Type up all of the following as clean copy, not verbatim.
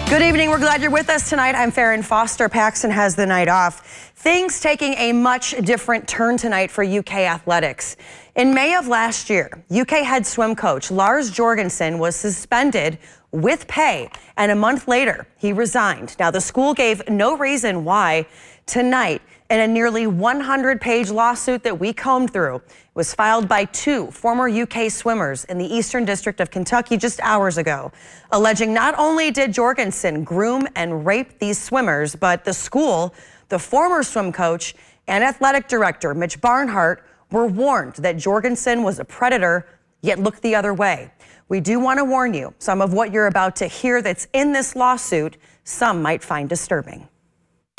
Good evening. We're glad you're with us tonight. I'm Farron Foster. Paxton has the night off. Things taking a much different turn tonight for UK athletics. In May of last year, UK head swim coach Lars Jorgensen was suspended with pay, and a month later, he resigned. Now, the school gave no reason why. Tonight, in a nearly 100-page lawsuit that we combed through, was filed by two former UK swimmers in the Eastern District of Kentucky just hours ago, alleging not only did Jorgensen groom and rape these swimmers, but the school, the former swim coach, and athletic director Mitch Barnhart were warned that Jorgensen was a predator, yet looked the other way. We do want to warn you, some of what you're about to hear that's in this lawsuit, some might find disturbing.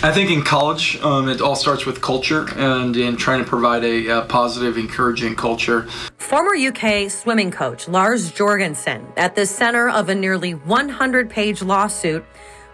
I think in college, it all starts with culture and in trying to provide a positive, encouraging culture. Former UK swimming coach Lars Jorgensen at the center of a nearly 100-page lawsuit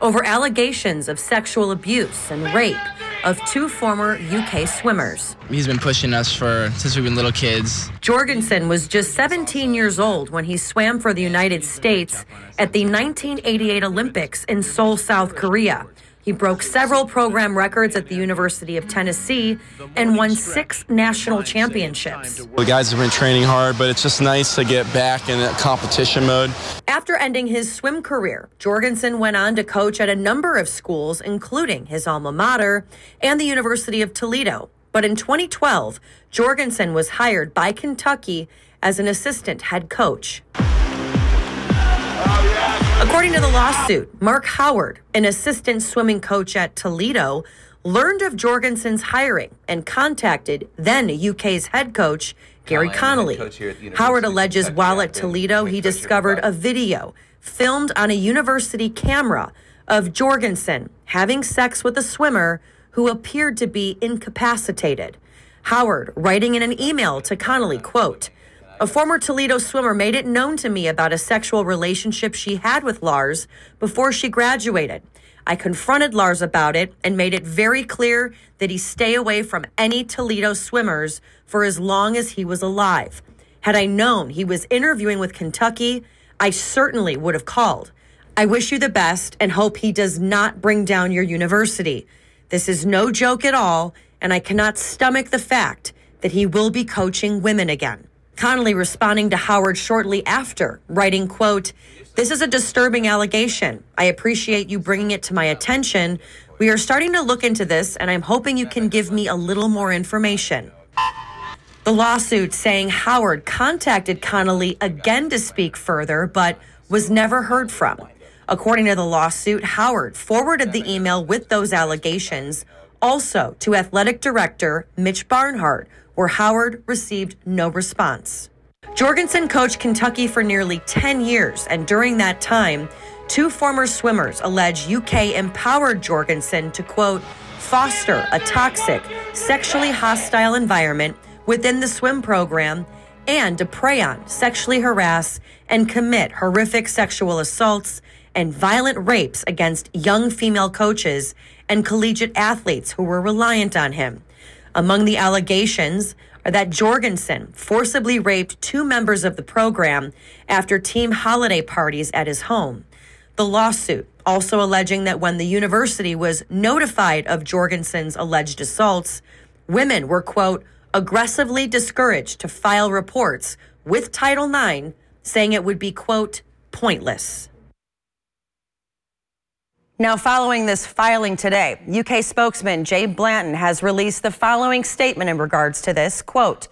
over allegations of sexual abuse and rape of two former UK swimmers. He's been pushing us since we've been little kids. Jorgensen was just 17 years old when he swam for the United States at the 1988 Olympics in Seoul, South Korea. He broke several program records at the University of Tennessee and won 6 national championships. The guys have been training hard, but it's just nice to get back in that competition mode. After ending his swim career, Jorgensen went on to coach at a number of schools, including his alma mater and the University of Toledo. But in 2012, Jorgensen was hired by Kentucky as an assistant head coach. According to the lawsuit, Mark Howard, an assistant swimming coach at Toledo, learned of Jorgensen's hiring and contacted then UK's head coach, Gary Connolly. Howard alleges while at Toledo, he discovered a video filmed on a university camera of Jorgensen having sex with a swimmer who appeared to be incapacitated. Howard, writing in an email to Connolly, quote, "A former Toledo swimmer made it known to me about a sexual relationship she had with Lars before she graduated. I confronted Lars about it and made it very clear that he stay away from any Toledo swimmers for as long as he was alive. Had I known he was interviewing with Kentucky, I certainly would have called. I wish you the best and hope he does not bring down your university. This is no joke at all, and I cannot stomach the fact that he will be coaching women again." Connolly responding to Howard shortly after, writing, quote, "This is a disturbing allegation. I appreciate you bringing it to my attention. We are starting to look into this, and I'm hoping you can give me a little more information." The lawsuit saying Howard contacted Connolly again to speak further, but was never heard from. According to the lawsuit, Howard forwarded the email with those allegations also to athletic director Mitch Barnhart, where Howard received no response. Jorgensen coached Kentucky for nearly 10 years, and during that time, two former swimmers allege UK empowered Jorgensen to, quote, "foster a toxic, sexually hostile environment within the swim program and to prey on, sexually harass, and commit horrific sexual assaults and violent rapes against young female coaches and collegiate athletes who were reliant on him." Among the allegations are that Jorgensen forcibly raped two members of the program after team holiday parties at his home. The lawsuit also alleging that when the university was notified of Jorgensen's alleged assaults, women were, quote, aggressively discouraged to file reports with Title IX, saying it would be, quote, pointless. Now, following this filing today, UK spokesman Jay Blanton has released the following statement in regards to this, quote,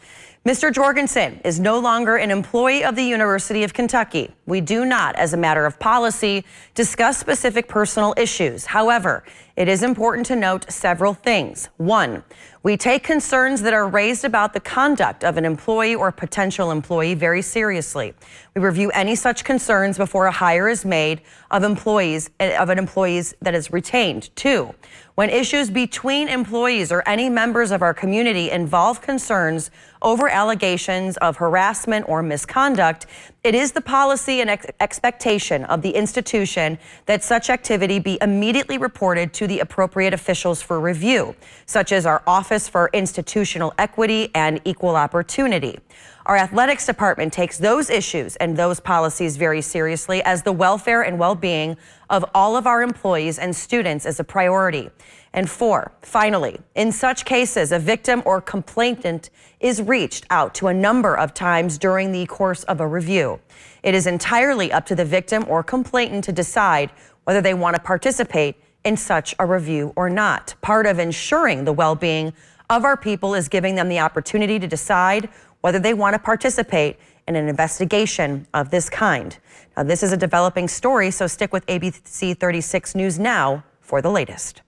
"Mr. Jorgensen is no longer an employee of the University of Kentucky. We do not, as a matter of policy, discuss specific personal issues. However, it is important to note several things. One, we take concerns that are raised about the conduct of an employee or potential employee very seriously. We review any such concerns before a hire is made of an employee that is retained. Two, when issues between employees or any members of our community involve concerns over allegations of harassment or misconduct, it is the policy and expectation of the institution that such activity be immediately reported to the appropriate officials for review, such as our Office for Institutional Equity and Equal Opportunity. Our athletics department takes those issues and those policies very seriously, as the welfare and well-being of all of our employees and students is a priority. And 4, finally, in such cases, a victim or complainant is reached out to a number of times during the course of a review. It is entirely up to the victim or complainant to decide whether they want to participate in such a review or not. Part of ensuring the well-being of our people is giving them the opportunity to decide whether they want to participate in an investigation of this kind. Now, this is a developing story, so stick with ABC 36 News Now for the latest.